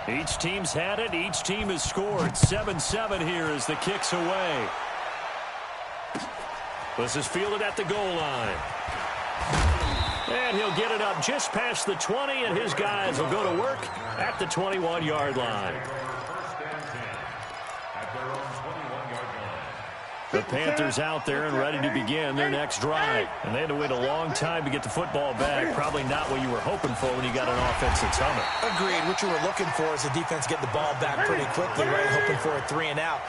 Each team's had it. Each team has scored. 7-7 here as the kick's away. This is fielded at the goal line. And he'll get it up just past the 20, and his guys will go to work at the 21-yard line. The Panthers out there and ready to begin their next drive. And they had to wait a long time to get the football back. Probably not what you were hoping for when you got an offense that's humming. Agreed. What you were looking for is the defense get the ball back pretty quickly, right? Hoping for a 3-and-out.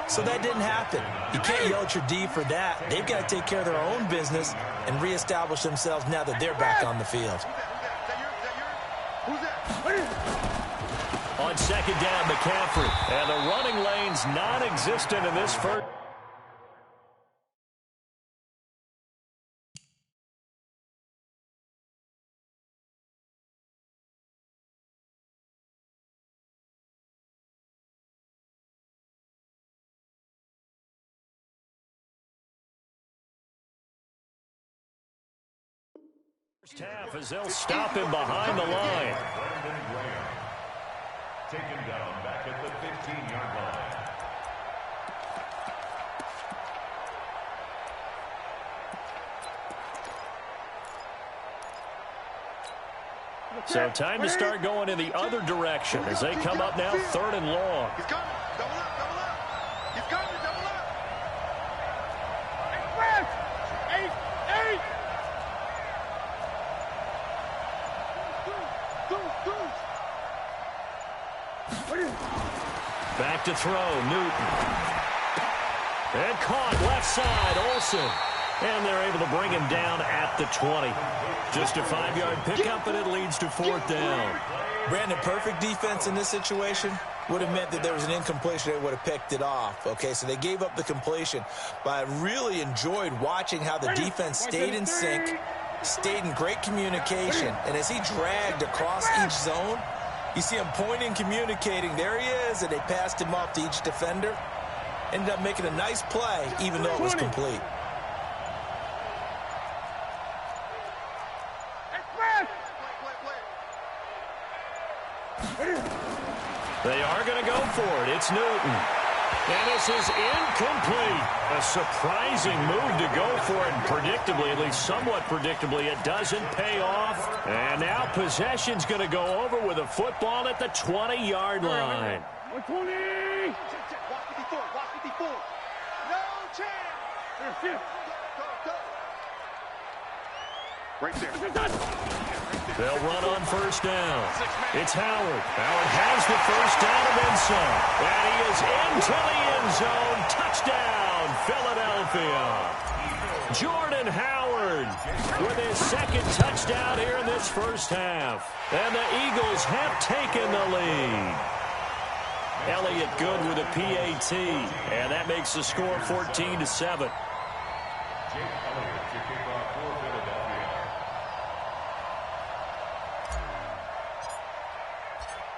So that didn't happen. You can't yell at your D for that. They've got to take care of their own business and reestablish themselves now that they're back on the field. On second down, McCaffrey. And the running lane's non-existent in this first. First half as they'll stop him behind the line. Taken down back at the 15-yard line. So time to start going in the other direction as they come up now 3rd and long. He's coming. Double up, double up. He's coming, double up. Eight. Back to throw, Newton. And caught left side, Olsen. And they're able to bring him down at the 20. Just a 5-yard pickup, and it leads to 4th down. Brandon, perfect defense in this situation would have meant that there was an incompletion. They would have picked it off. Okay, so they gave up the completion. But I really enjoyed watching how the defense stayed in sync, stayed in great communication. And as he dragged across each zone, you see him pointing, communicating. There he is, and they passed him off to each defender. Ended up making a nice play, even though it was complete. They are going to go for it. It's Newton. And this is incomplete. A surprising move to go for it. And predictably, at least somewhat predictably, it doesn't pay off. And now possession's going to go over with a football at the 20-yard line. 120. Watch 54. Watch 54. No chance. Go. Right there. They'll run on first down. It's Howard. Howard has the first down and then some. And he is into the end zone. Touchdown, Philadelphia. Jordan Howard with his second touchdown here in this first half. And the Eagles have taken the lead. Elliott good with a PAT. And that makes the score 14-7.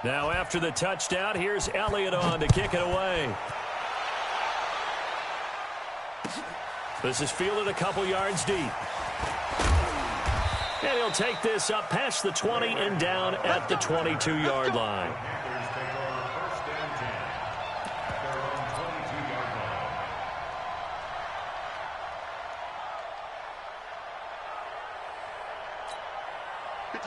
Now after the touchdown, here's Elliott on to kick it away. This is fielded a couple yards deep. And he'll take this up past the 20 and down at the 22-yard line.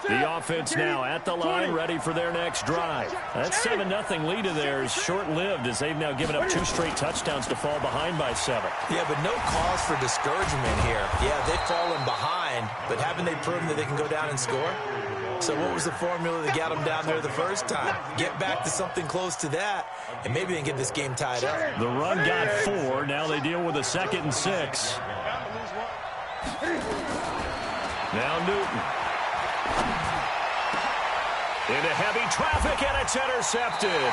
The offense now at the line, ready for their next drive. That 7-0 lead of theirs short-lived as they've now given up 2 straight touchdowns to fall behind by 7. Yeah, but no cause for discouragement here. Yeah, they've fallen behind, but haven't they proven that they can go down and score? So what was the formula that got them down there the first time? Get back to something close to that, and maybe they can get this game tied up. The run got 4. Now they deal with a 2nd and 6. Now Newton. Into heavy traffic, and it's intercepted.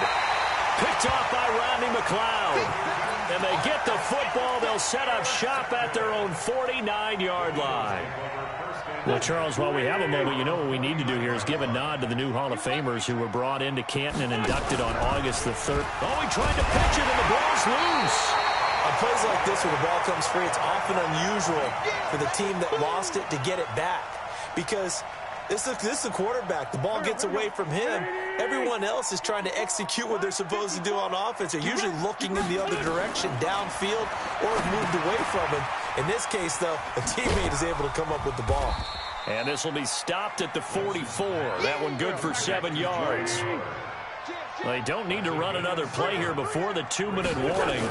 Picked off by Rodney McLeod. And they get the football. They'll set up shop at their own 49-yard line. Well, Charles, while we have a moment, you know what we need to do here is give a nod to the new Hall of Famers who were brought into Canton and inducted on August the 3rd. Oh, he tried to pitch it, and the ball's loose. On plays like this where the ball comes free, it's often unusual for the team that lost it to get it back. Because This is a quarterback. The ball gets away from him. Everyone else is trying to execute what they're supposed to do on offense. They're usually looking in the other direction, downfield, or have moved away from him. In this case, though, a teammate is able to come up with the ball. And this will be stopped at the 44. That one good for 7 yards. They don't need to run another play here before the 2-minute warning.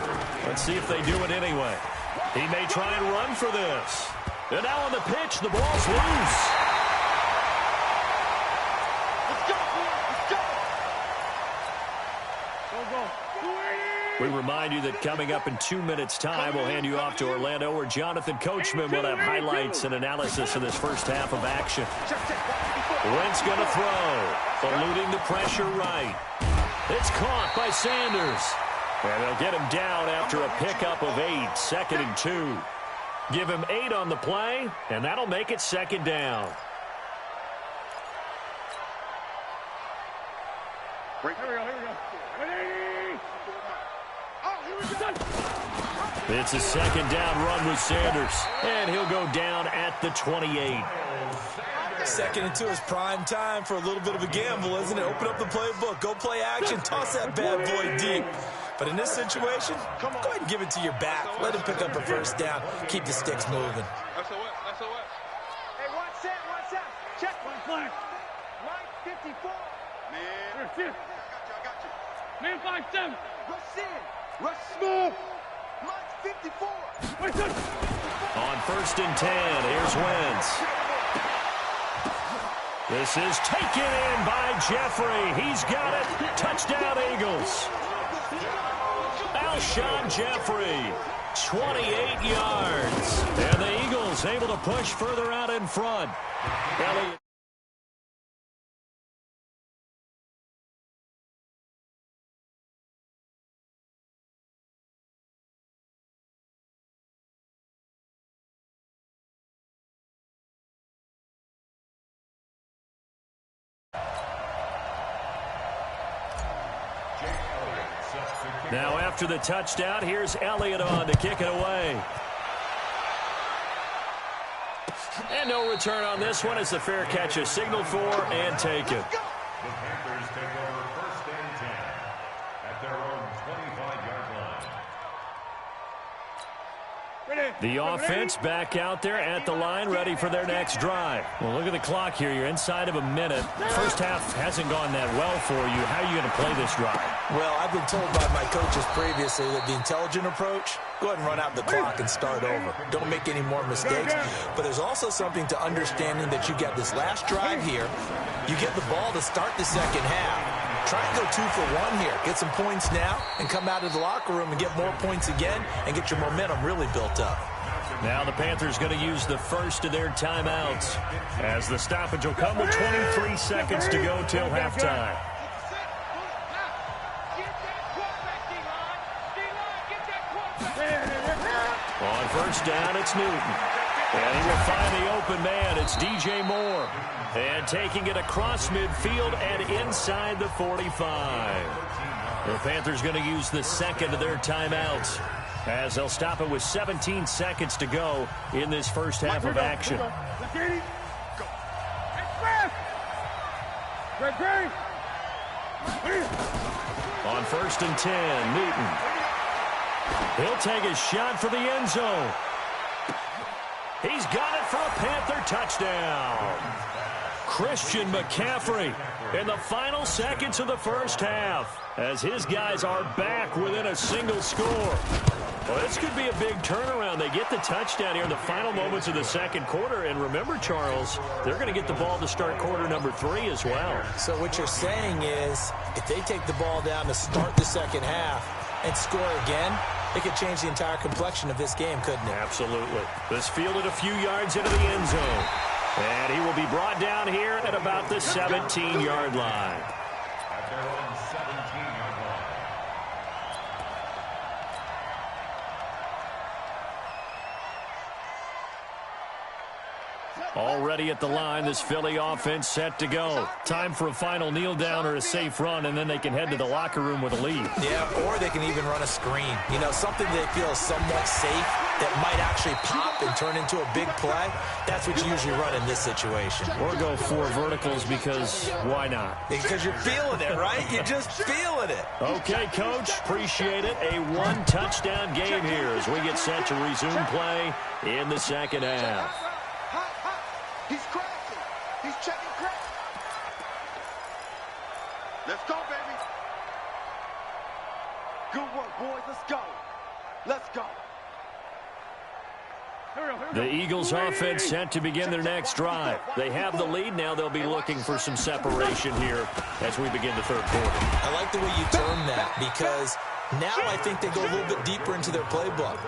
Let's see if they do it anyway. He may try and run for this. And now on the pitch, the ball's loose. We remind you that coming up in 2 minutes' time, we'll hand you off to Orlando, where Jonathan Coachman will have highlights and analysis of this first half of action. Wentz going to throw, eluding the pressure right. It's caught by Sanders. And they'll get him down after a pickup of 8, 2nd and 2. Give him 8 on the play, and that'll make it 2nd down. Here we go. It's a 2nd down run with Sanders, and he'll go down at the 28. 2nd and 2 is prime time for a little bit of a gamble, isn't it? Open up the playbook, go play action, toss that bad boy deep. But in this situation, go ahead and give it to your back. Let him pick up a first down. Keep the sticks moving. That's a what? Hey, one set. Check. One flag. Right 54. Man. I got you. Man 5-7. Rush in. Rush smooth. Mike 54. On 1st and 10, here's Wentz. This is taken in by Jeffrey. He's got it. Touchdown, Eagles. Alshon Jeffrey, 28 yards. And the Eagles able to push further out in front. Elliott. Now after the touchdown, here's Elliott on to kick it away. And no return on this one. It's a fair catch, a signal for and taken. The Panthers take over 1st and 10 at their own 25-yard line. The offense back out there at the line, ready for their next drive. Well, look at the clock here. You're inside of a minute. First half hasn't gone that well for you. How are you going to play this drive? Well, I've been told by my coaches previously that the intelligent approach, go ahead and run out the clock and start over. Don't make any more mistakes. But there's also something to understanding that you get this last drive here. You get the ball to start the second half. Try and go 2 for 1 here. Get some points now and come out of the locker room and get more points again and get your momentum really built up. Now the Panthers going to use the first of their timeouts as the stoppage will come with 23 seconds to go till halftime. On 1st down, it's Newton. And he will find the open man. It's DJ Moore. And taking it across midfield and inside the 45. The Panthers going to use the second of their timeouts as they'll stop it with 17 seconds to go in this first half of action. On 1st and 10, Newton. He'll take a shot for the end zone. He's got it for a Panther touchdown. Christian McCaffrey in the final seconds of the first half as his guys are back within a single score. Well, this could be a big turnaround. They get the touchdown here in the final moments of the second quarter. And remember, Charles, they're going to get the ball to start quarter number 3 as well. So what you're saying is if they take the ball down to start the second half and score again, it could change the entire complexion of this game, couldn't it? Absolutely. This fielded a few yards into the end zone. And he will be brought down here at about the 17-yard line. At their own 17-yard line. Already at the line, this Philly offense set to go. Time for a final kneel down or a safe run, and then they can head to the locker room with a lead. Yeah, or they can even run a screen. You know, something they feel is somewhat safe that might actually pop and turn into a big play. That's what you usually run in this situation. Or go 4 verticals because why not? Because you're feeling it, right? You're just feeling it. Okay, Coach. Appreciate it. A 1-touchdown game here as we get set to resume play in the second half. He's crashing. He's checking crack. Let's go, baby. Good work, boys. Let's go. Let's go. The Eagles offense set to begin their next drive. They have the lead. Now they'll be looking for some separation here as we begin the third quarter. I like the way you term that because now I think they go a little bit deeper into their playbook.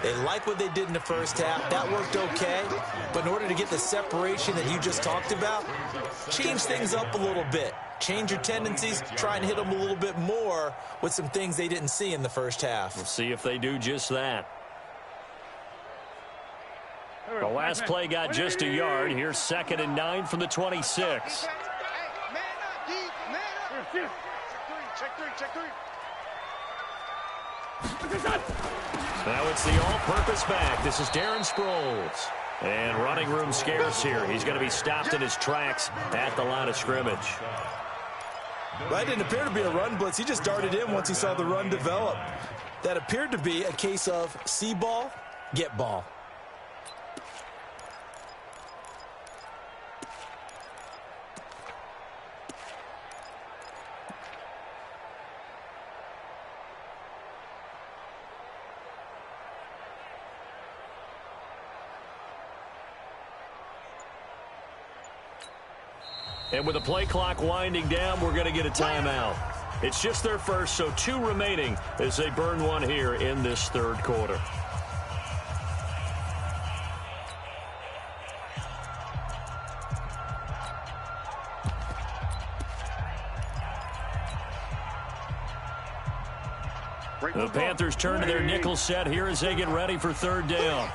They like what they did in the first half. That worked okay. But in order to get the separation that you just talked about, change things up a little bit. Change your tendencies. Try and hit them a little bit more with some things they didn't see in the first half. We'll see if they do just that. The last play got just a yard. Here's 2nd and 9 from the 26. Man up, D. Man up. Check three. Now it's the all-purpose back. This is Darren Sproles. And running room scarce here. He's going to be stopped in his tracks at the line of scrimmage. That didn't appear to be a run blitz. He just darted in once he saw the run develop. That appeared to be a case of see ball, get ball. And with the play clock winding down, we're going to get a timeout. It's just their first, so 2 remaining as they burn one here in this third quarter. The Panthers turn to their nickel set here as they get ready for third down.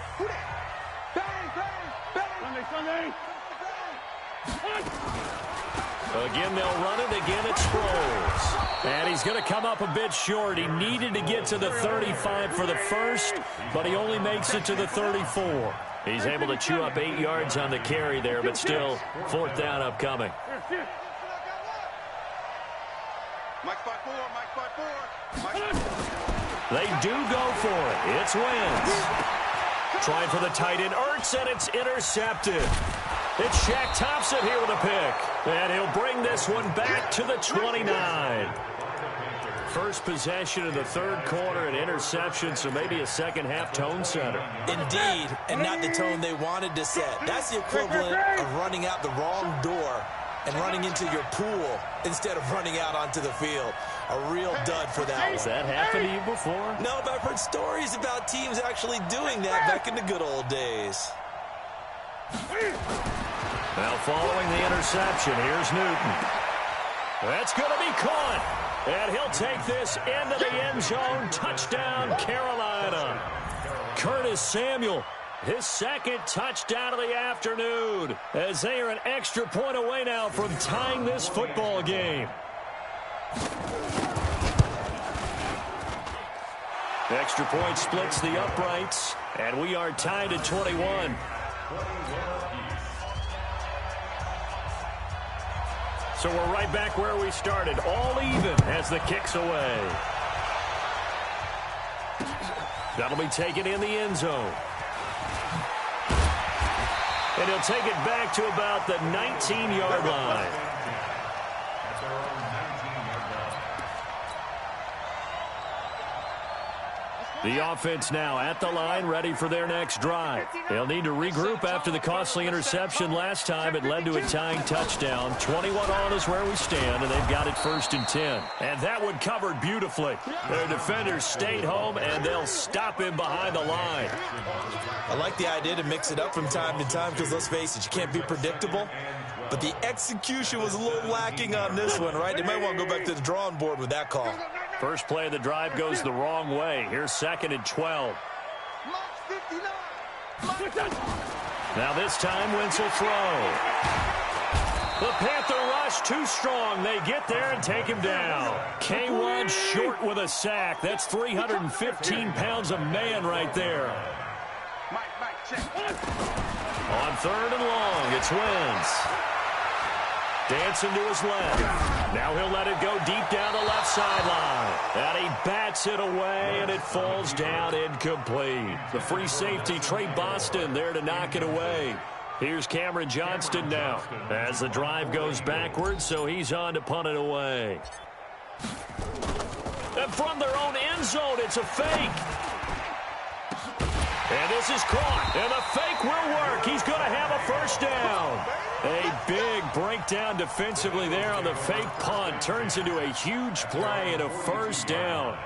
Again, they'll run it. Again, it's Sproles. And he's going to come up a bit short. He needed to get to the 35 for the first, but he only makes it to the 34. He's able to chew up 8 yards on the carry there, but still, 4th down upcoming. They do go for it. It's Wentz. Trying for the tight end, Ertz, and it's intercepted. It's Shaq Thompson here with a pick. And he'll bring this one back to the 29. First possession of the third quarter, an interception, so maybe a second-half tone setter. Indeed, and not the tone they wanted to set. That's the equivalent of running out the wrong door and running into your pool instead of running out onto the field. A real dud for that one. Has that happened to you before? No, but I've heard stories about teams actually doing that back in the good old days. Now following the interception, here's Newton. That's going to be caught. And he'll take this into the end zone. Touchdown, Carolina. Curtis Samuel, his 2nd touchdown of the afternoon, as they are an extra point away now from tying this football game. Extra point splits the uprights, and we are tied at 21. So we're right back where we started, all even as the kick's away. That'll be taken in the end zone. And he'll take it back to about the 19-yard line. The offense now at the line, ready for their next drive. They'll need to regroup after the costly interception last time. It led to a tying touchdown. 21 on is where we stand, and they've got it 1st and 10. And that one covered beautifully. Their defenders stayed home, and they'll stop him behind the line. I like the idea to mix it up from time to time because, let's face it, you can't be predictable. But the execution was a little lacking on this one, right? They might want to go back to the drawing board with that call. First play of the drive goes the wrong way. Here's 2nd and 12. Now this time, Wentz will throw. The Panther rush too strong. They get there and take him down. K1 short with a sack. That's 315 pounds of man right there. On 3rd and long, it's Wentz. Dancing to his left. Now he'll let it go deep down the left sideline. And he bats it away, and it falls down incomplete. The free safety, Trey Boston, there to knock it away. Here's Cameron Johnston now as the drive goes backwards, so he's on to punt it away. And from their own end zone, it's a fake. And this is caught, and the fake will work. He's going to have a first down. A big breakdown defensively there on the fake punt. Turns into a huge play and a first down.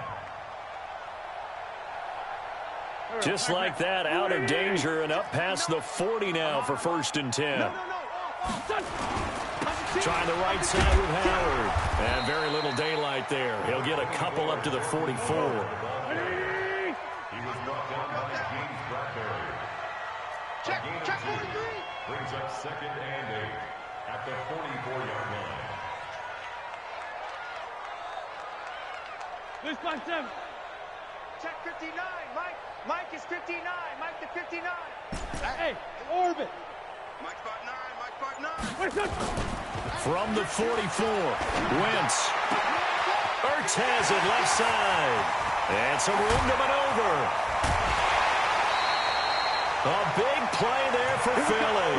Just like that, out of danger and up past the 40 now for 1st and 10. Trying the right side with Howard. And very little daylight there. He'll get a couple up to the 44. Check 43. Brings up 2nd and 8 at the 44-yard line. This by 7. Check 59. Mike is 59. Mike to 59. Hey, orbit. Mike spot 9. Mike spot 9. From the 44, Wentz. Ertz has it left side. And some room to maneuver. A big play there for Philly.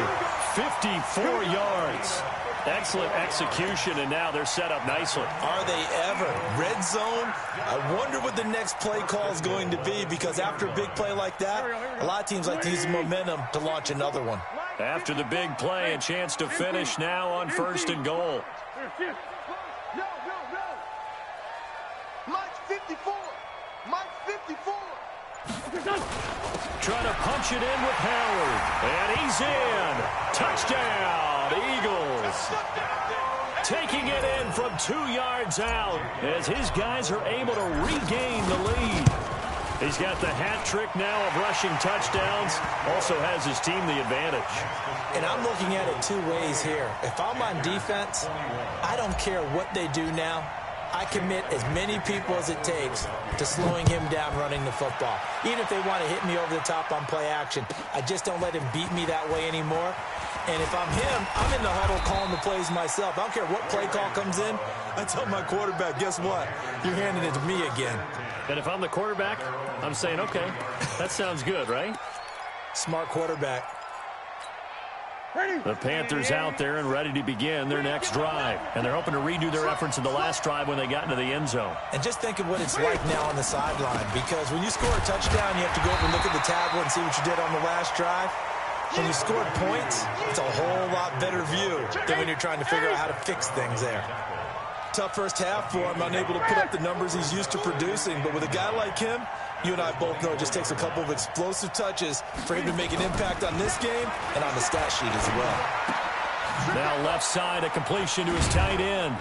54 yards. Excellent execution, and now they're set up nicely. Are they ever? Red zone? I wonder what the next play call is going to be, because after a big play like that, a lot of teams like to use the momentum to launch another one. After the big play, a chance to finish now on 1st and goal. No. Mike's 54. Mike's 54. Trying to punch it in with Howard. And he's in. Touchdown, Eagles. Taking it in from 2 yards out as his guys are able to regain the lead. He's got the hat trick now of rushing touchdowns. Also has his team the advantage. And I'm looking at it 2 ways here. If I'm on defense, I don't care what they do now. I commit as many people as it takes to slowing him down running the football. Even if they want to hit me over the top on play action, I just don't let him beat me that way anymore. And if I'm him, I'm in the huddle calling the plays myself. I don't care what play call comes in. I tell my quarterback, guess what? You're handing it to me again. And if I'm the quarterback, I'm saying, okay, that sounds good, right? Smart quarterback. The Panthers out there and ready to begin their next drive. And they're hoping to redo their efforts in the last drive when they got into the end zone. And just think of what it's like now on the sideline, because when you score a touchdown, you have to go over and look at the tablet and see what you did on the last drive. When you scored points, it's a whole lot better view than when you're trying to figure out how to fix things there. Tough first half for him, unable to put up the numbers he's used to producing. But with a guy like him, you and I both know it just takes a couple of explosive touches for him to make an impact on this game and on the stat sheet as well. Now left side, a completion to his tight end.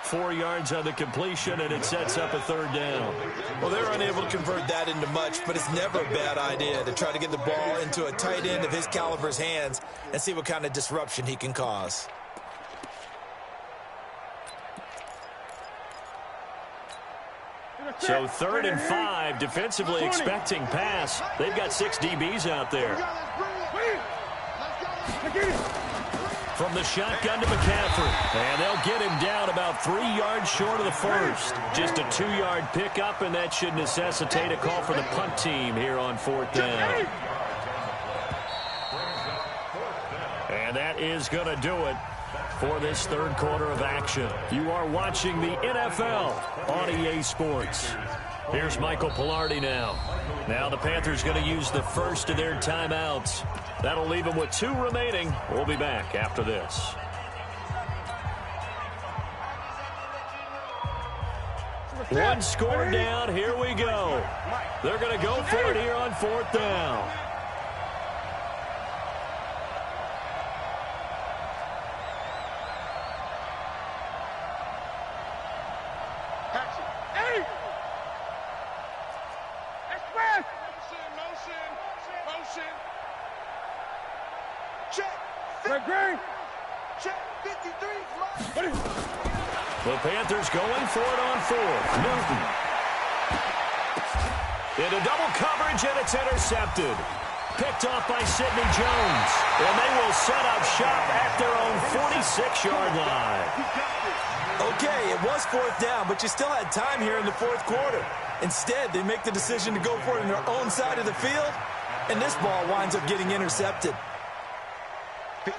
4 yards on the completion, and it sets up a 3rd down. Well, they're unable to convert that into much, but it's never a bad idea to try to get the ball into a tight end of his caliber's hands and see what kind of disruption he can cause. So 3rd and 5, defensively expecting pass. They've got 6 DBs out there. From the shotgun to McCaffrey. And they'll get him down about 3 yards short of the first. Just a 2-yard pickup, and that should necessitate a call for the punt team here on 4th down. And that is going to do it for this 3rd quarter of action. You are watching the NFL on EA Sports. Here's Michael Pilardi now. Now the Panthers going to use the first of their timeouts. That'll leave them with 2 remaining. We'll be back after this. One score down. Here we go. They're going to go for it here on 4th down. The Panthers going for it on fourth. Newton. Into double coverage, and it's intercepted. Picked off by Sidney Jones. And they will set up shop at their own 46-yard line. Okay, it was fourth down, but you still had time here in the fourth quarter. Instead, they make the decision to go for it on their own side of the field, and this ball winds up getting intercepted.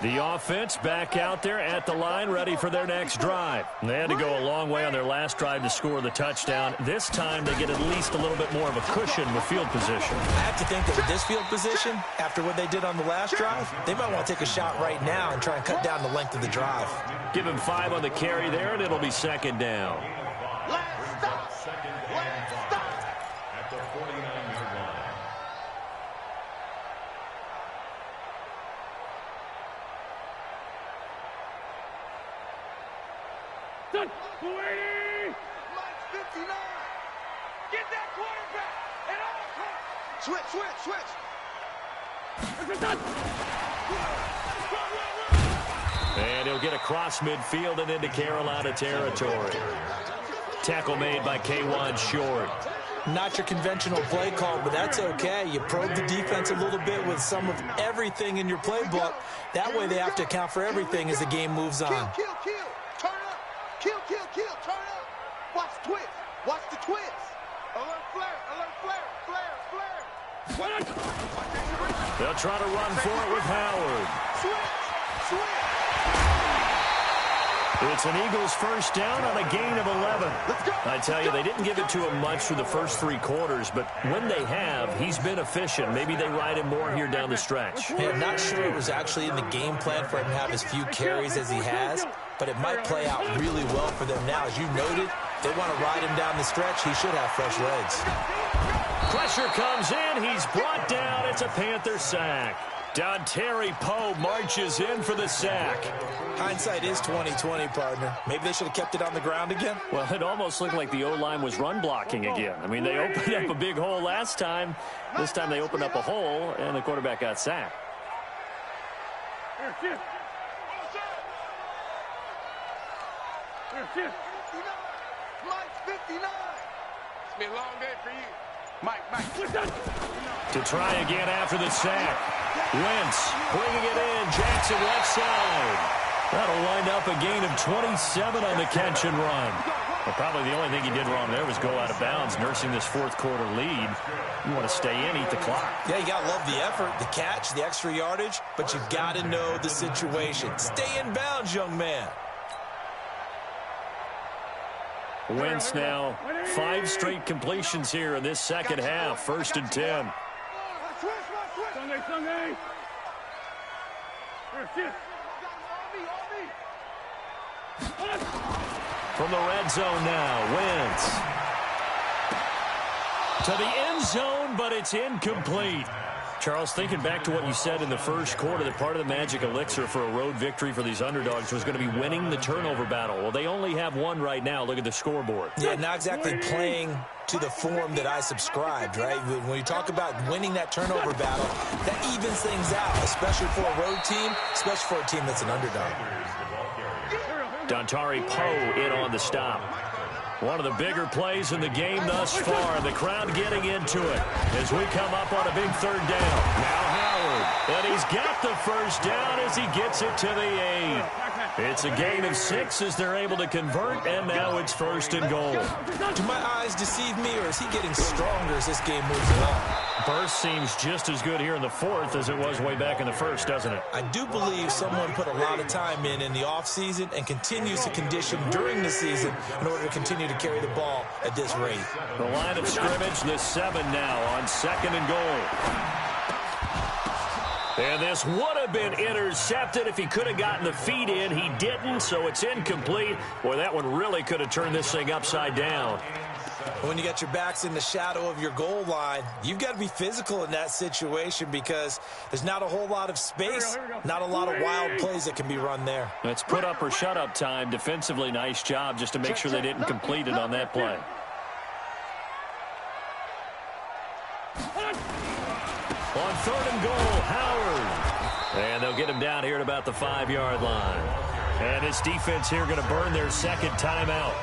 The offense back out there at the line, ready for their next drive. They had to go a long way on their last drive to score the touchdown. This time, they get at least a little bit more of a cushion with field position. I have to think that with this field position, after what they did on the last drive, they might want to take a shot right now and try and cut down the length of the drive. Give him 5 on the carry there, and it'll be second down. At the 49-yard line. Done. 280. Mike 59. Get that quarterback. And all. Switch. And he'll get across midfield and into Carolina territory. Tackle made by K1 Short. Not your conventional play call, but that's okay. You probe the defense a little bit with some of everything in your playbook. That way they have to account for everything as the game moves on. Kill. Turn up. Kill. Turn up. Watch the twist. Watch the twist. Alert flare. They'll try to run for it with Howard. Switch. It's an Eagles first down on a gain of 11. I tell you, they didn't give it to him much through the first 3 quarters, but when they have, he's been efficient. Maybe they ride him more here down the stretch. Hey, I'm not sure it was actually in the game plan for him to have as few carries as he has, but it might play out really well for them now. As you noted, they want to ride him down the stretch. He should have fresh legs. Pressure comes in. He's brought down. It's a Panther sack. Dontari Poe marches in for the sack. Hindsight is 20/20, partner. Maybe they should have kept it on the ground again. Well, it almost looked like the O-line was run blocking again. I mean, they opened up a big hole last time. This time they opened up a hole, and the quarterback got sacked. Mike 59. It's been a long day for you. Mike. To try again after the sack. Wentz bringing it in. Jackson left side. That'll wind up a gain of 27 on the catch and run. Well, probably the only thing he did wrong there was go out of bounds, nursing this fourth quarter lead. You want to stay in, eat the clock. Yeah, you got to love the effort, the catch, the extra yardage, but you got to know the situation. Stay in bounds, young man. Wentz now 5 straight completions here in this second half. 1st and 10. Sunday. From the red zone now, Wentz. To the end zone, but it's incomplete. Charles, thinking back to what you said in the first quarter, that part of the magic elixir for a road victory for these underdogs was going to be winning the turnover battle. Well, they only have one right now. Look at the scoreboard. Yeah, not exactly playing to the form that I subscribed, right? When you talk about winning that turnover battle, that evens things out, especially for a road team, especially for a team that's an underdog. Dontari Poe in on the stop. One of the bigger plays in the game thus far. The crowd getting into it as we come up on a big 3rd down. Now Howard. And he's got the first down as he gets it to the 8. It's a gain of 6 as they're able to convert, and now it's 1st and goal. Do my eyes deceive me, or is he getting stronger as this game moves along? Burst seems just as good here in the 4th as it was way back in the 1st, doesn't it? I do believe someone put a lot of time in the offseason and continues to condition during the season in order to continue to carry the ball at this rate. The line of scrimmage, the 7 now on 2nd and goal. And this would have been intercepted if he could have gotten the feet in. He didn't, so it's incomplete. Boy, that one really could have turned this thing upside down. When you got your backs in the shadow of your goal line, you've got to be physical in that situation because there's not a whole lot of space, not a lot of wild plays that can be run there. It's put up or shut up time. Defensively, nice job just to make sure they didn't complete it on that play. On 3rd and goal, Howard. And they'll get him down here at about the 5-yard line. And this defense here going to burn their second timeout.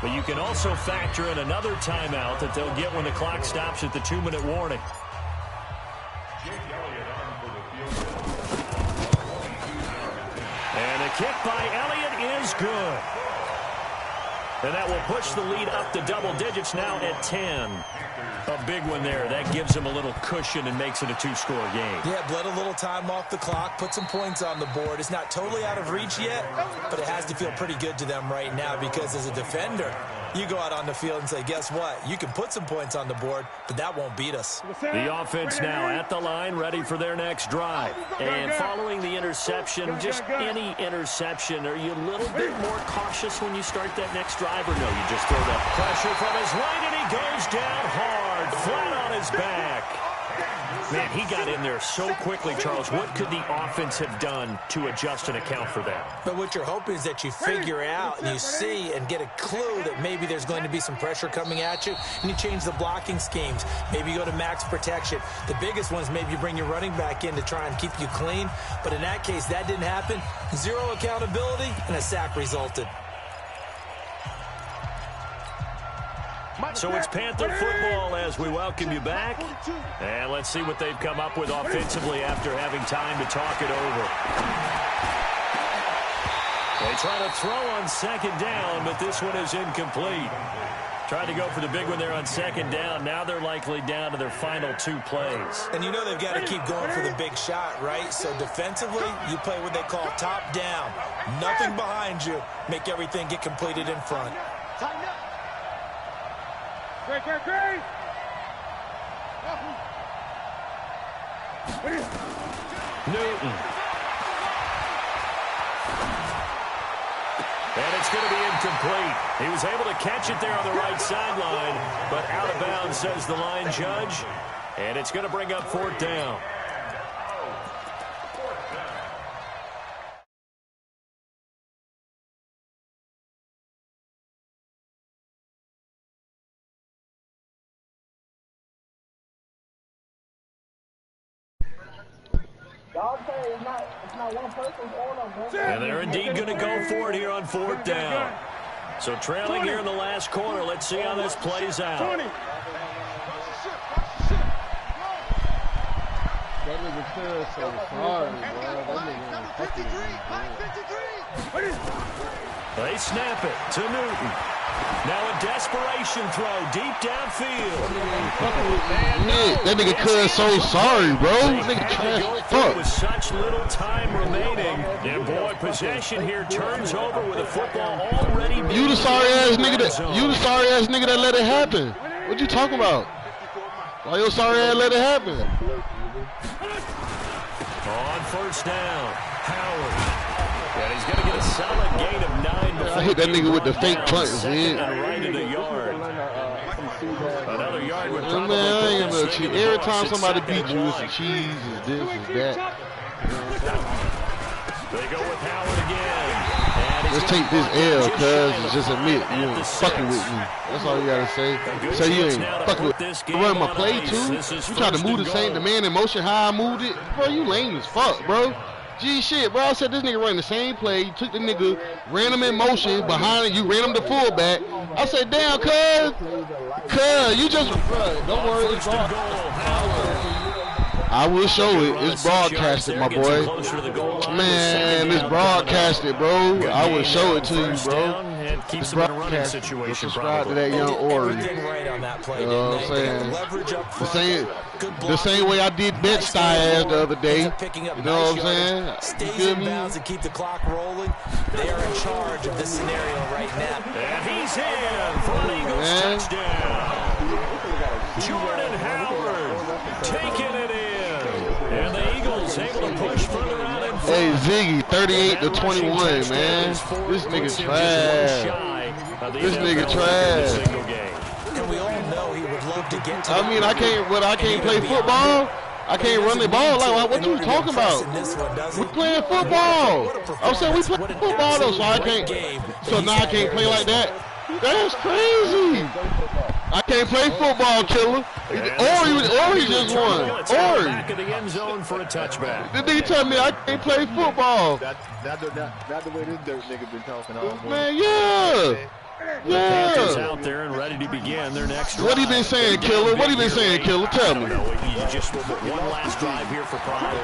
But you can also factor in another timeout that they'll get when the clock stops at the 2-minute warning. And the kick by Elliott is good. And that will push the lead up to double digits now at 10. A big one there. That gives them a little cushion and makes it a 2-score game. Yeah, bled a little time off the clock, put some points on the board. It's not totally out of reach yet, but it has to feel pretty good to them right now because as a defender, you go out on the field and say, guess what? You can put some points on the board, but that won't beat us. The offense now at the line, ready for their next drive. And following the interception, just any interception, are you a little bit more cautious when you start that next drive, or no? You just throw that pressure from his right, and he goes down hard, flat on his back. Man, he got in there so quickly, Charles. What could the offense have done to adjust and account for that? But what you're hoping is that you figure out and you see and get a clue that maybe there's going to be some pressure coming at you, and you change the blocking schemes. Maybe you go to max protection. The biggest one is maybe you bring your running back in to try and keep you clean. But in that case, that didn't happen. Zero accountability, and a sack resulted. So it's Panther football as we welcome you back. And let's see what they've come up with offensively after having time to talk it over. They try to throw on second down, but this one is incomplete. Trying to go for the big one there on second down. Now they're likely down to their final 2 plays. And you know they've got to keep going for the big shot, right? So defensively, you play what they call top down. Nothing behind you. Make everything get completed in front. Great. Newton. And it's going to be incomplete. He was able to catch it there on the right sideline, but out of bounds, says the line judge. And it's going to bring up 4th down. And they're indeed going to go for it here on 4th down. So trailing here in the last quarter. Let's see how this plays out. That nigga feels so sorry, bro. That nigga They snap it to Newton. Now a desperation throw deep downfield. That nigga cuz so sorry, bro. That nigga trash fuck. With such little time remaining. And boy, possession here turns over with a football already. You the sorry ass nigga that let it happen. What you talking about? Why your sorry ass let it happen? On 1st down, Howard. And he's going to get a solid gain of 9. I hit that nigga with the fake punch, man. Right at a yard. Another yard with probably. Man, I ain't gonna cheat. Every time somebody beat you, it's the cheese, it's this, it's that. They go with Howard again. Let's take this L, cuz. Just admit you ain't fucking with me. That's all you gotta say. Say you ain't fucking with me. You run my play too. You try to move the man in motion how I moved it. Bro, you lame as fuck, bro. Gee, shit, bro. I said this nigga running the same play. You took the nigga, ran him in motion behind it. You ran him to fullback. I said, damn, cuz, you just, bro, don't worry. It's I will show it. It's broadcasted, my boy. Man, it's broadcasted, bro. I will show it to you, bro. It's broadcasted. Subscribe to that young Ori. You know what I'm saying? The same way I did Bed-Stuy ass the other day. You know what I'm saying? Stays in bounds and keep the clock rolling. They are in charge of this scenario right now. And he's in for an Eagles touchdown. Jordan Howard taking it in. And the Eagles able to push further out in front. Hey, Ziggy, 38-21, man. This nigga trash. This nigga trash. And we all know he would love to get to I mean, I can't play football. I can't run the ball. Like, what you talking about? We playing football. I'm saying we playing football, though, so I can't. So now I can't play like that? That's crazy. I can't play football, killer. Or he just won. Or back of the end zone for a touchback. The nigga tell me I can't play football. Not the way this dirt nigga been talking all morning. Man, yeah. Panthers out there and ready to begin their next drive. What he been saying, killer? What he been saying, killer? Tell me. You just one last drive here for Pride.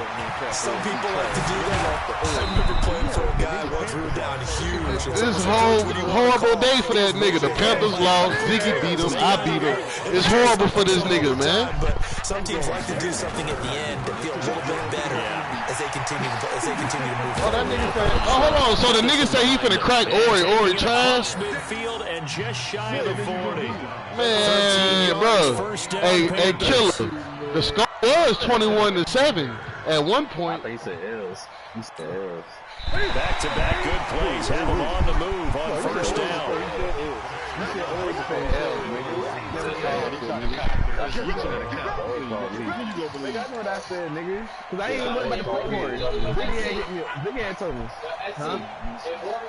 Some people like to do that. I remember playing for a guy once we were down huge. This horrible day for that nigga. The Panthers lost. Ziggy beat him. I beat him. It's horrible for this nigga, man. But some teams like to do something at the end to feel a little bit better as they continue to move forward. That nigga say, hold on. So the nigga say he finna crack Ori trash? Midfield and just shy of the 40. Man, bro. Hey, killer. The score was 21-7 at one point. He said L's. He said L's. Back-to-back good plays. Have him on the move on first down. You said L's said L's, nigga. I know what I said, nigga. Because I ain't even about to play for it. Biggie ain't told me. Huh?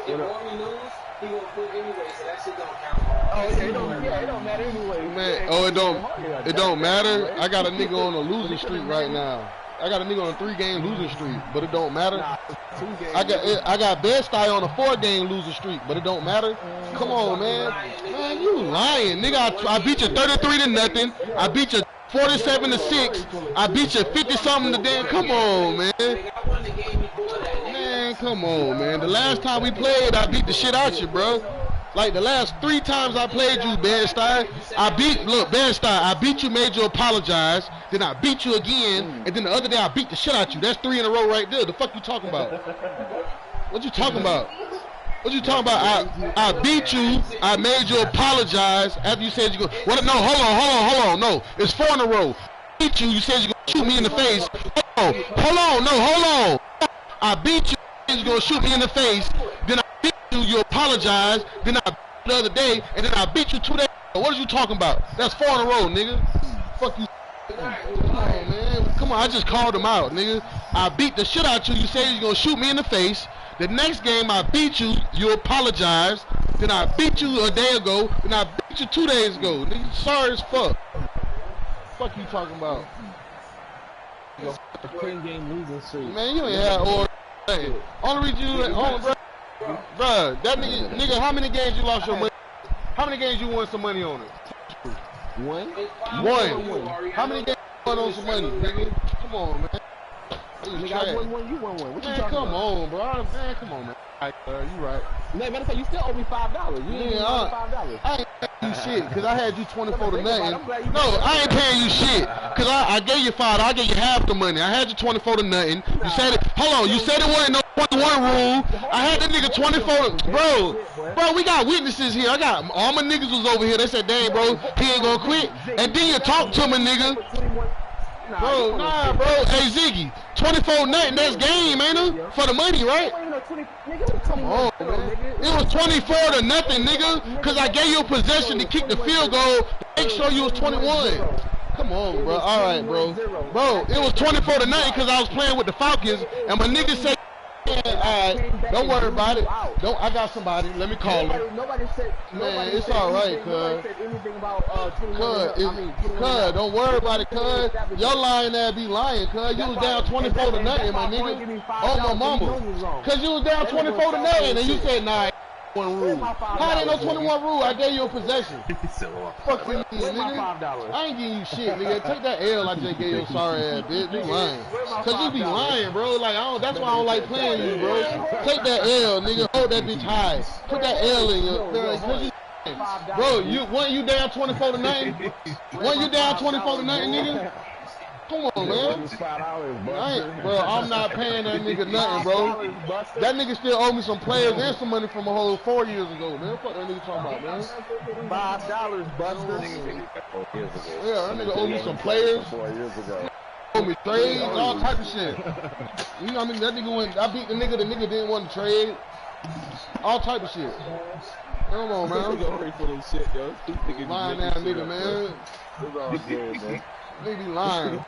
If Rory lose, he gonna quit anyway, so that shit don't count. Oh, yeah, it don't matter anyway. Man, it don't matter. I got a nigga on a losing streak right now. I got a nigga on a 3-game losing streak, but it don't matter. I got Bed-Stuy on a 4-game losing streak, but it don't matter. Come on, man. Man, you lying, nigga. I beat you 33-0. I beat you 47-6. I beat you 50-something to damn. Come on, man. Man, come on, man. The last time we played, I beat the shit out you, bro. Like the last 3 times I played you, Bed-Stuy, Bed-Stuy, I beat you, made you apologize, then I beat you again, and then the other day I beat the shit out you. That's 3 in a row right there. The fuck you talking about? What you talking about? What you talking about? I beat you, I made you apologize after you said you go. What? No, hold on. No, it's 4 in a row. I beat you, you said you gonna shoot me in the face. Hold on. I beat you, you said you gonna shoot me in the face, then I beat you, you apologize, then I beat you the other day, and then I beat you 2 days ago. What are you talking about? That's 4 in a row, nigga. Fuck you. Come on, man. Come on, I just called him out, nigga. I beat the shit out you. You said you're gonna shoot me in the face. The next game I beat you, you apologize. Then I beat you a day ago. Then I beat you 2 days ago. Nigga, sorry as fuck. Fuck you talking about? A 10-game losing streak. Man, you ain't had or. Hey, only reason you, bruh, that nigga, how many games you lost your money? How many games you won some money on it? One. How many games you won on some money, nigga? Come on, man. Nigga, I won one, you won one. What you Man, talking come about? on, bro. Man, come on, man. You right. Man, matter of fact, you still owe me $5. You ain't owe me $5. I ain't paying you shit, because I had you 24-0. No, I ain't paying you shit, because I gave you $5. I gave you half the money. I had you 24-0. You said it. Hold on. You said it wasn't no 21 rule. I had that nigga 24. Bro, we got witnesses here. I got all my niggas was over here. They said, dang, bro, he ain't gonna quit. And then you talk to me, nigga. Bro, nah, bro. Hey, Ziggy, 24-0, that's game, ain't it? For the money, right? Come on, man. It was 24-0, nigga, because I gave you a possession to kick the field goal to make sure you was 21. Come on, bro. All right, bro. Bro, it was 24-0 because I was playing with the Falcons, and my nigga said, all right, don't worry about it. I got somebody. Let me call him. Man, it's all right, cuz. Cuz, don't worry about it, cuz. Your lying ass be lying, cuz. You was down 24-0, my nigga. Oh, my mama. Cuz you was down 24-0, and you said, nah, 21 rule. How ain't no 21 rule? I gave you a possession. Fuck you, nigga. I ain't giving you shit, nigga. Take that L I just gave your sorry ass, bitch. You lying. Cause you be lying, bro. Like, that's why I don't like playing you, bro. Take that L, nigga. Hold that bitch high. Put that L in your, bro, you down 24-0? When you down 24-0, nigga? Come on, man. Bro, I'm not paying that nigga nothing, bro. That nigga still owe me some players and some money from a whole 4 years ago, man. What that nigga talking about, man? $5, Buster. Yeah, that nigga owe me some players. 4 years ago. Owe me trades, all type of shit. You know what I mean? That nigga went, I beat the nigga didn't want to trade. All type of shit. Come on, man. Lying now, nigga, man. It's all good, man. Nigga be lying.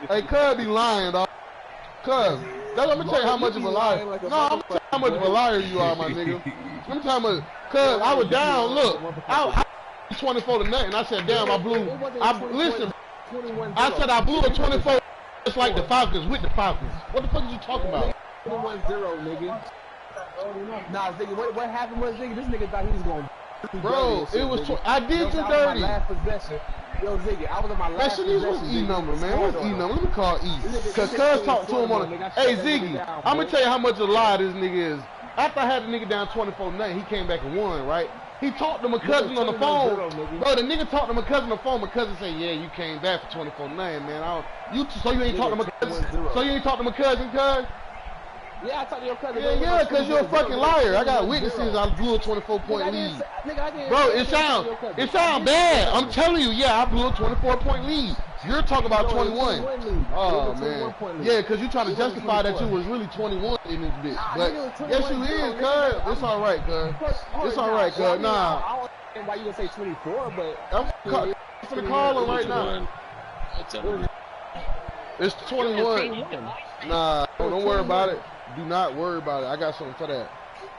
Hey, Cuz be lying, dog. Cuz, let me tell you how much of a liar. No, I'm gonna tell you how much of a liar you are, my nigga. Let me tell you how much. Cuz, I was down. Look, 24 to nothing. I said, damn, I blew. Listen, I said I blew a 24 just like the Falcons with the Falcons. What the fuck are you talking about? 21-0, nigga. Nah, Ziggy, what happened was, Ziggy, this nigga thought he was going to bro, it was, I did you dirty. Last possession. Yo, Ziggy, I was on my last possession. What's E number, man? What's E number? Let me call E. Because Cuz talked to him on it. Hey, Ziggy, I'm going to tell you how much of a lie this nigga is. After I had the nigga down 24-0, he came back and won, right? He talked to my cousin on the phone. Bro, the nigga talked to my cousin on the phone. My cousin said, yeah, you came back for 24-9, man. So you ain't talking to my cousin? So you ain't talking to my cousin, cuz? Yeah, I talked to your cousin. Yeah, because you're a fucking liar. I got witnesses. I blew a 24-point lead. Bro, it sound bad. I'm telling you, yeah, I blew a 24-point lead. You're talking about 21. Oh, man. Yeah, because you're trying to justify that you was really 21 in this bitch. But yes, you is, cuz. It's all right, cuz. It's all right, cuz. Nah. I don't understand why you would say 24, but I'm going to call him right now. It's 21. Nah, don't worry about it. Do not worry about it. I got something for that.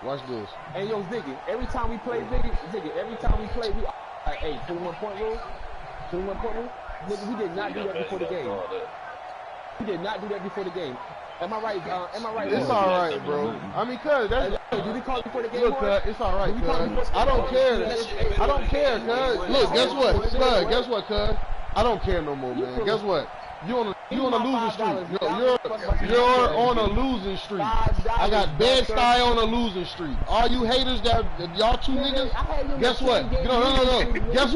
Watch this. And yo, Ziggy, every time we play, Ziggy, every time we play, we like, hey, 21-point rule. 21-point rule. Nigga, we did not do that before the game. We did not do that before the game. Am I right? It's all right, bro. I mean, cuz that's. Do we call it before the game? Look, cuz, it's all right, cuz. I don't care. I don't care, cuz. Look, guess what? Cuz, guess what, cuz? I don't care no more, man. Guess what? You on a losing streak. You're on a losing streak. I got Bed-Stuy on a losing streak. All you haters that y'all two niggas, guess what? No. Guess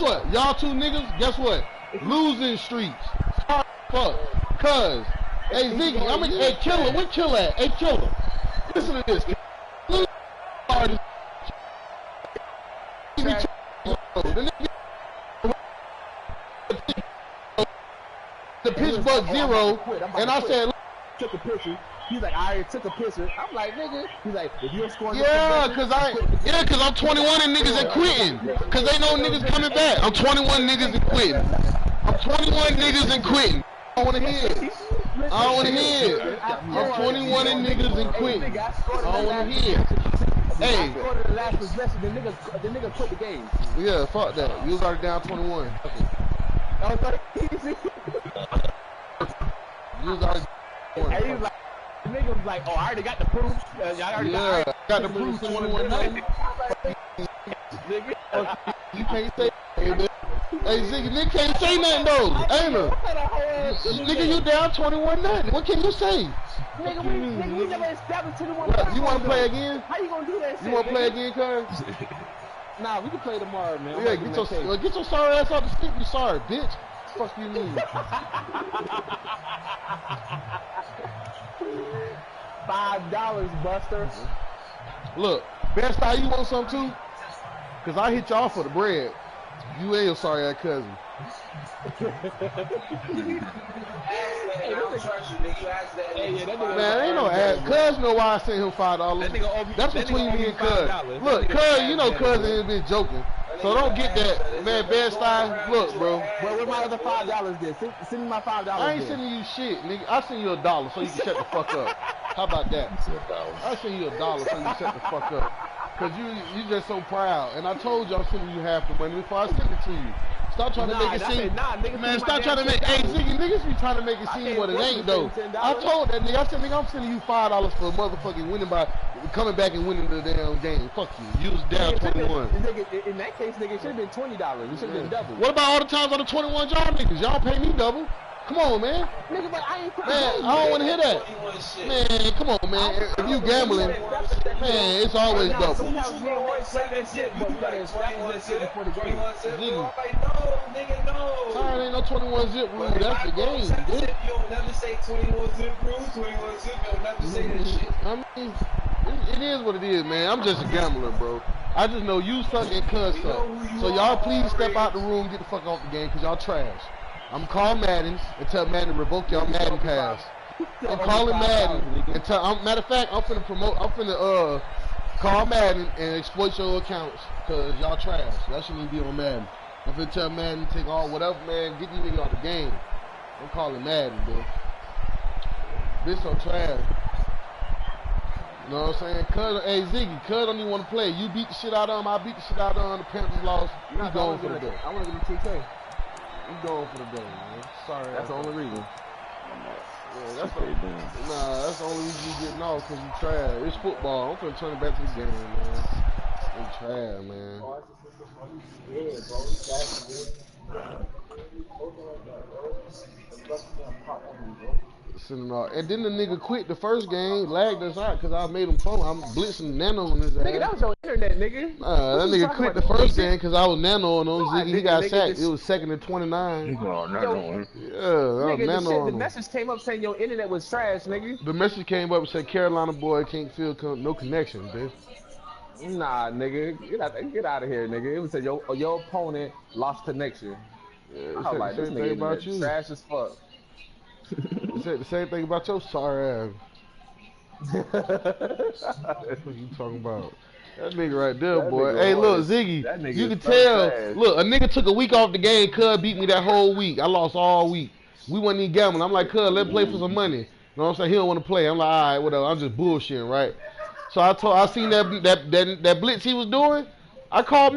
what? Y'all two niggas, guess what? Losing streaks. Fuck. Cuz. Hey Ziggy, hey Killer, where Killer at? Hey Killer. Listen to this. The pitch buck 0, and I said, took a picture. He's like, I already took a picture. I'm like, nigga. He's like, if you're scoring, cause I'm 21 and niggas and quitting. Cause they know niggas coming back. I'm 21 niggas and quitting. I'm 21 niggas and quitting. I don't want to hear it. I don't want to hear it. I'm 21 and niggas and quitting. I don't want to hear it. Hey. The last possession, the nigga quit the game. Yeah, fuck that. You was already down 21. I was like, easy. You was already and he was like, the nigga was like, oh, I already got the proof. I got the proof 21-9. You can't say that. Hey, Ziggy, nigga can't say nothing though. Ain't it? Nigga, you down 21-9. What can you say? Nigga, we never established 21. You want to play again? How you gonna do that shit? You want to play again, cuz? Nah, we can play tomorrow, man. Yeah, get your sorry ass out the stick, you sorry, bitch. Fuck you mean? $5, Buster. Look, Bed-Stuy, you want some too? Cause I hit y'all for the bread. You ain't your sorry ass cousin. Man, ain't no ass. Cuz know why I sent him $5. That's between me and Cuz. Look, Cuz, you know Cuz ain't been joking. So don't get that, man. Bed-Stuy, look, bro. Well, where's my other $5 then? Send me my $5. I ain't sending you shit, nigga. I'll send you $1 so you can shut the fuck up. How about that? I'll send you $1 so you can shut the fuck up. Cause you just so proud. And I told you I'm sending you half the money before I sent it to you. Stop trying to make it seem. Man, stop trying to make. Hey, Ziggy, niggas be trying to make it seem what it ain't though. I told that nigga. I said, nigga, I'm sending you $5 for motherfucking winning by coming back and winning the damn game. Fuck you. You was down 21. In that case, nigga, it should have been $20. It should have been double. What about all the times on the 21 job niggas? Y'all pay me double. Come on, man. Nigga, but I ain't man, I don't want to hear that. Man, come on, man. If you gambling, man, it's always double. Sorry, ain't no 21 zip rule. That's the game, dude. You'll never say 21 zip rule, 21 zip. You'll never say that shit. I mean, it is what it is, man. I'm just a gambler, bro. I just know you suck and Cuz suck. So y'all please step out the room, get the fuck off the game, because y'all trash. I'm calling Madden and tell Madden to revoke y'all Madden pass. I'm calling Madden and tell. Matter of fact, I'm finna call Madden and exploit your accounts because y'all trash. That shouldn't even be on Madden. I'm finna tell Madden to take all whatever, man. Get these niggas out the game. I'm calling Madden, bro. Bitch so trash. You know what I'm saying? Hey, Ziggy, Cuz don't even want to play. You beat the shit out of him, I beat the shit out of him, the Panthers lost. We going for the day. I want to get the 2K. We going for the day, man. Sorry. That's the only reason. Yeah, that's the only reason you getting off, because you trash. It's football. I'm finna turn it back to the game, man. I'm trash, man. And then the nigga quit the first game, lagged us out because I made him phone. I'm blitzing nano on his ass. Nigga, that was your internet, nigga. That nigga quit the first game because I was nano on him. Ziggy, he got sacked. It was 2nd and 29. Yeah, nano the message came up saying your internet was trash, nigga. The message came up and said Carolina boy can't feel no connection, bitch. Nah, nigga, get out of here, nigga. It was said your opponent lost connection. Yeah, I was like, this nigga about you. Trash as fuck. It said the same thing about your sorry ass. That's what you talking about. That nigga right there, boy. Hey, look, Ziggy, you can tell. Trash. Look, a nigga took a week off the game. Cuz beat me that whole week. I lost all week. We wasn't even gambling. I'm like, Cuz, let's play for some money. You know what I'm saying? He don't want to play. I'm like, all right, whatever. I'm just bullshitting, right? So I seen that blitz he was doing. I called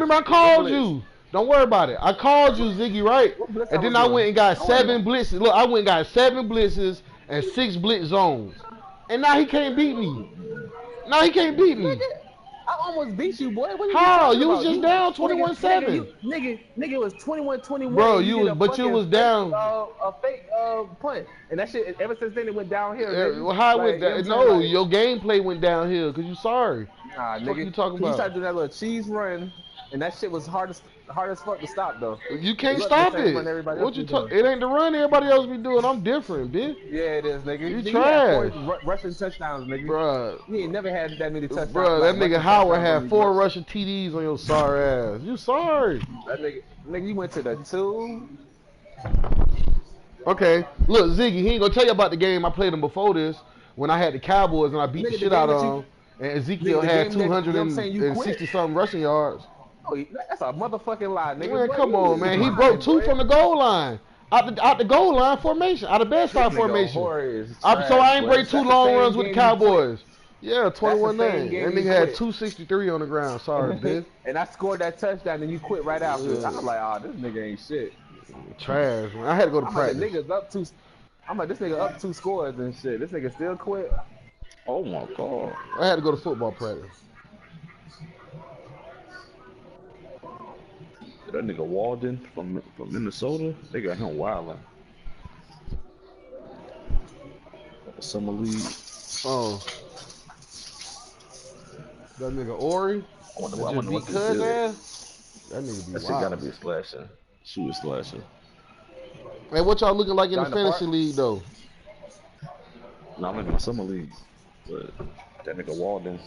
you. Don't worry about it. I called you, Ziggy, right? And then I went and got 7 blitzes. Look, I went and got 7 blitzes and 6 blitz zones. And now he can't beat me. I almost beat you, boy. What how? You was just down 21-7. Nigga was 21-21. Bro, you was down. A fake punt. And that shit, ever since then, it went downhill. Well, how it went down? No, your gameplay went downhill because you sorry. Nah, nigga. What you talking about? You tried to do that little cheese run, and that shit was hard as fuck to stop, though. You can't stop it. What you talking? It ain't the run everybody else be doing. I'm different, bitch. Yeah, it is, nigga. You trash. Rushing touchdowns, nigga. Bruh. You ain't never had that many touchdowns. Bruh, that nigga Howard had 4 rushing TDs on your sorry ass. You sorry. That nigga, you went to the 2. Okay, look, Ziggy, he ain't gonna tell you about the game I played him before this when I had the Cowboys and I beat the shit out of him. And Ezekiel had 260-something rushing yards. Oh, that's a motherfucking lie, nigga. Man, come on, man. He broke 2 from the goal line. Out the goal line formation. Out of bedside formation. So I ain't break 2 long runs with the Cowboys. Yeah, 21-9. That nigga had 263 on the ground. Sorry, bitch. And I scored that touchdown and you quit right after. I was like, oh, this nigga ain't shit. Trash, man. I had to go to practice. I'm like, this nigga up 2 scores and shit. This nigga still quit. Oh my god. I had to go to football practice. That nigga Walden from Minnesota, they got him wildin'. Summer league. Oh. That nigga Ori? I wonder what Cuz ass? That nigga be wild. That shit gotta be slashing. She was slashing. Hey, what y'all looking like in the fantasy league, though? No, I'm in my summer league. But that nigga Walden,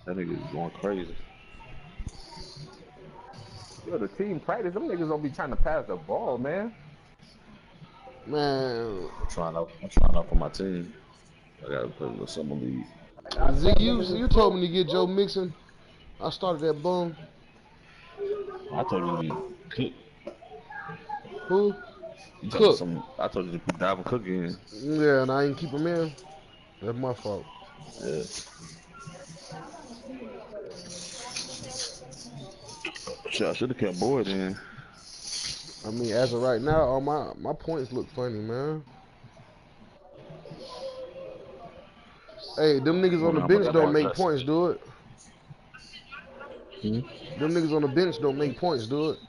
that nigga is going crazy. Yo, the team practice, them niggas don't be trying to pass the ball, man. Man. I'm trying out for my team. I gotta play in the summer league. Ziggy, you told me to get Joe Mixon. I started that bum. I told you to cook. Who? Cook. I told you to put Dalvin Cook in. Yeah, and I ain't keep him in. That's my fault. Yeah. Shit, I should have kept Boyd in. I mean, as of right now, all my points look funny, man. Hey, them niggas on the bench don't make points, do it. Them niggas on the bench don't make points, do it.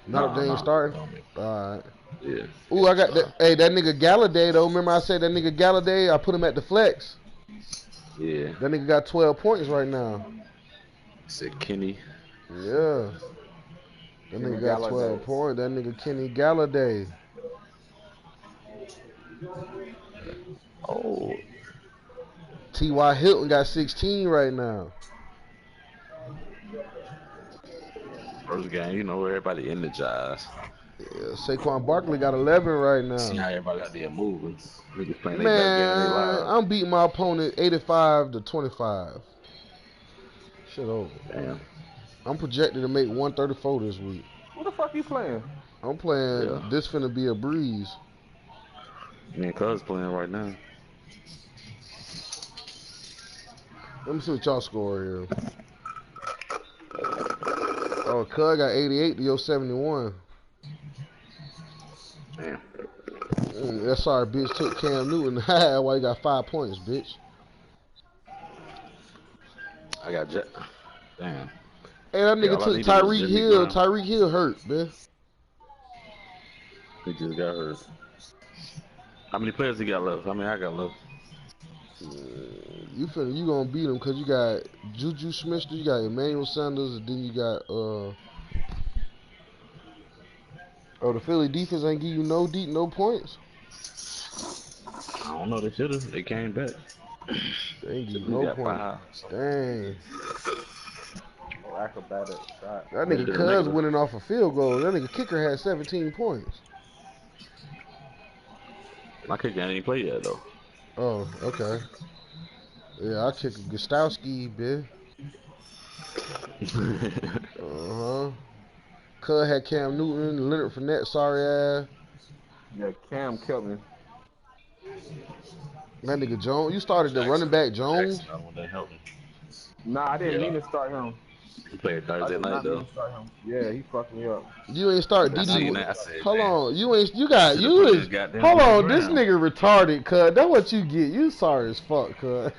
Not if they ain't starting. All right. Yeah. Ooh, I got that. Hey, that nigga Galladay though. Remember I said that nigga Galladay? I put him at the flex. Yeah. That nigga got 12 points right now. Said Kenny. Yeah. That nigga got 12 points. That nigga Kenny Galladay. Oh. T.Y. Hilton got 16 right now. First game, you know, everybody energized. Yeah, Saquon Barkley got 11 right now. See how everybody got there moving. Niggas playing Man, I'm beating my opponent 85-25. Shit over. Damn. I'm projected to make 134 this week. What the fuck you playing? I'm playing. This finna be a breeze. Me and Cuz playing right now. Let me see what y'all score here. Oh, Cuz got 88 to your 71. Damn. That's sorry, bitch. Took Cam Newton. Why you got 5 points, bitch? I got Jet. Damn. Hey, that nigga took Tyreek Hill. Tyreek Hill hurt, man. He just got hurt. How many players he got left? How many I got left? You gonna beat him because you got Juju Smith, you got Emmanuel Sanders, and then you got the Philly defense ain't give you no points. I don't know. They should have. They came back. They ain't give you no points. Dang. Acrobatic shot. That nigga Cuz winning off a field goal. That nigga kicker had 17 points. My kicker ain't even played yet though. Oh, okay. Yeah, I kick Gostowski, bitch. Cuz had Cam Newton, Leonard Fournette, sorry ass. Yeah, Cam killed me. That nigga Jones. You started the running back Jones? Nah, I didn't mean to start him. He played Thursday night though. Yeah, he fucked me up. You ain't start DD. Hold on, hold on. This nigga retarded, cuz. That's what you get. You sorry as fuck, cuz.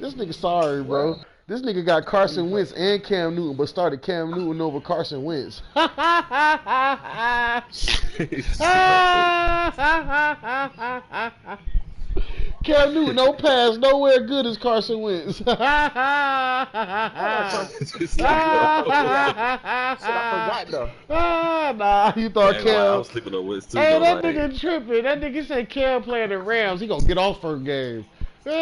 This nigga sorry, bro. This nigga got Carson Wentz and Cam Newton, but started Cam Newton over Carson Wentz. Cam Newton, no pass, nowhere good as Carson Wentz. I forgot though. Nah, you thought Cam. I was sleeping on Wentz too. Hey, that nigga tripping. That nigga said Cam playing the Rams. He gonna get off for a game. Hey,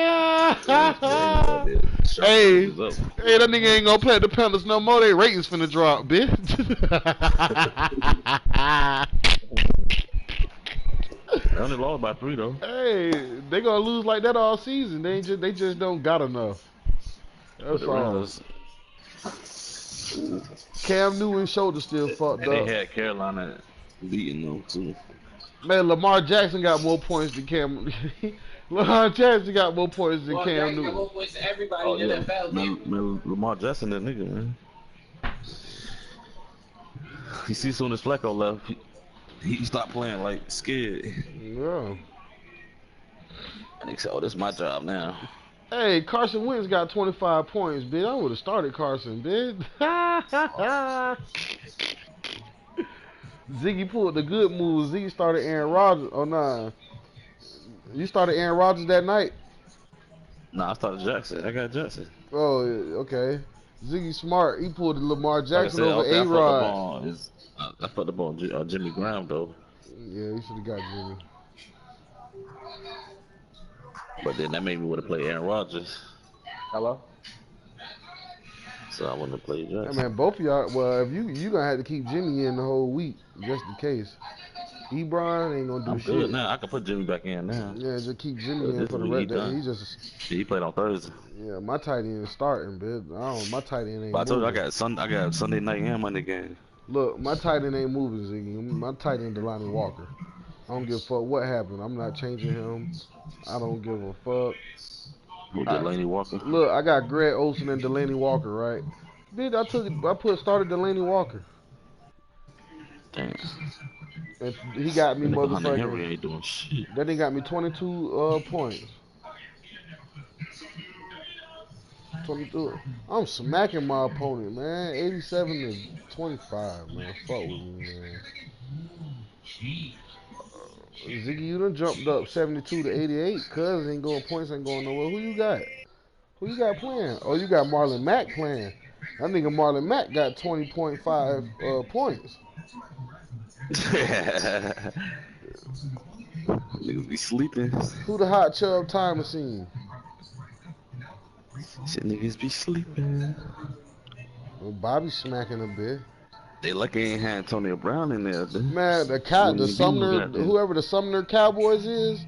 that nigga ain't gonna play the Panthers no more. They ratings finna drop, bitch. They only lost by 3 though. Hey, they gonna lose like that all season. They just don't got enough. That's all. Cam Newton's shoulder still fucked up. They had Carolina beating them too. Man, Lamar Jackson got more points than Cam. Lamar Jackson got more points than Cam Newton. Got more points than everybody in the NFL. Man, Lamar Jackson, that nigga, man. You see, soon as Flacco left, he stopped playing like scared. Yeah. And he said, "Oh, this is my job now." Hey, Carson Wentz got 25 points, bitch. I would have started Carson, bitch. Ziggy pulled the good move. Ziggy started Aaron Rodgers. Oh, nah. You started Aaron Rodgers that night? Nah, I started Jackson. I got Jackson. Oh, okay. Ziggy smart. He pulled the Lamar Jackson over A-Rod. I fucked up on Jimmy Graham, though. Yeah, you should have got Jimmy. But then that made me want to play Aaron Rodgers. Hello? So I want to play Jackson. Hey, man, both of y'all, well, if you going to have to keep Jimmy in the whole week, just in case. Ebron ain't going to do shit. I'm good now. I can put Jimmy back in now. Yeah, just keep Jimmy in for the rest of the He played on Thursday. Yeah, my tight end is starting, bitch. My tight end ain't But I told you, moving. I got Sunday night and Monday game. Look, my tight end ain't moving, Ziggy. My tight end Delanie Walker. I don't give a fuck what happened. I'm not changing him. I don't give a fuck. Who, Delanie Walker? Look, I got Greg Olsen and Delanie Walker, right? Bitch, I started Delanie Walker. Damn. And he got me motherfucking. Henry ain't doing shit. That nigga got me 22 points. 22. I'm smacking my opponent, man. 87 to 25, man. Fuck with me, man. Ziggy, you done jumped up 72 to 88. Cuz ain't going, points ain't going nowhere. Who you got? Who you got playing? Oh, you got Marlon Mack playing. That nigga Marlon Mack got 20.5 points. Niggas be sleeping. Who the hot chub time machine? Shit, niggas be sleeping. Well, Bobby smacking a bit. They lucky ain't had Antonio Brown in there. Dude. Man, the Sumner, whoever the Sumner Cowboys is,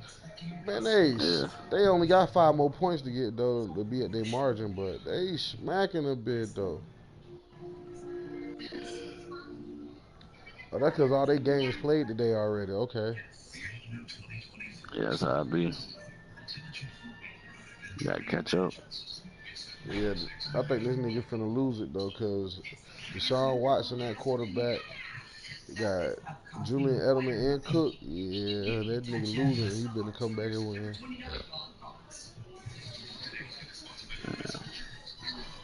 man, they only got 5 more points to get though to be at their margin, but they smacking a bit though. Oh, that's because all their games played today already. Okay. Yeah, that's how I be. You gotta catch up. Yeah, I think this nigga finna lose it though, cause Deshaun Watson, that quarterback, got Julian Edelman and Cook. Yeah, that nigga losing. He better come back and win.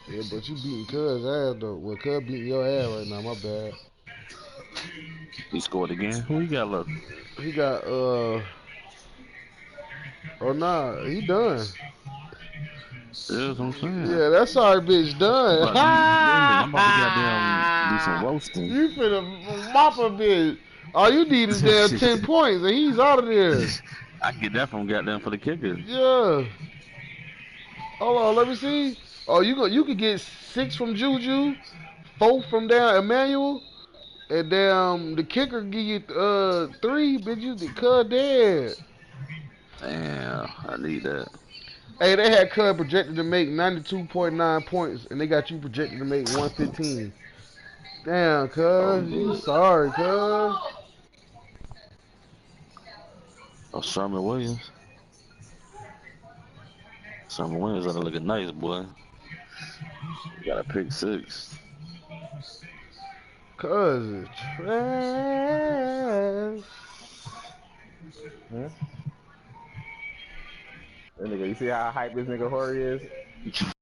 Yeah, but you beating Cuz ass though. Well, Cuz beating your ass right now. My bad. He scored again. Who he got left? He got Oh nah, he done. That's what I'm saying. Yeah, that sorry bitch done. I'm about to goddamn do some roasting. You finna mop a bitch. All you need is damn 10 points and he's out of there. I can get that from goddamn for the kicker. Yeah. Hold on, let me see. Oh, you could get 6 from Juju, 4 from down Emmanuel, and damn the kicker give you 3. Bitch, you the Cuz dead. Damn, I need that. Hey, they had Cuz projected to make 92.9 points, and they got you projected to make 115. Damn, Cuz, you sorry, Cuz. Oh, Sherman Williams. Sherman Williams ought to look nice, boy. You got a pick 6. Cuz it's trash. Huh? That nigga, you see how hype this nigga Horry is?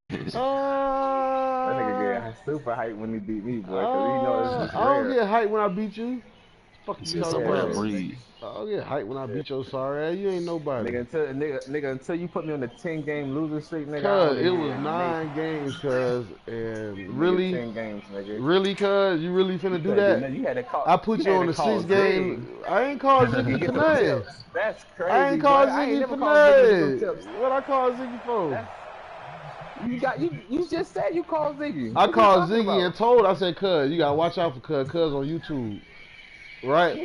That nigga get super hype when he beat me, boy, because he knows it's I don't rare. get hype when I beat you. Fuck He you said talking somebody about? breed. I don't get hype when I beat your sorry ass. You ain't nobody. Nigga, until you put me on the 10-game losing streak, nigga, Cuz it was 9 games, cuz, and really, 10 games, nigga. really, cuz, you really finna do that? You had to call. I put you on the 6 game. I ain't called Ziggy for nothing. That's crazy. I ain't called Ziggy for nothing. What I call Ziggy for? You just said you called Ziggy. I called Ziggy and told. I said, cuz, you gotta watch out for cuz on YouTube, right?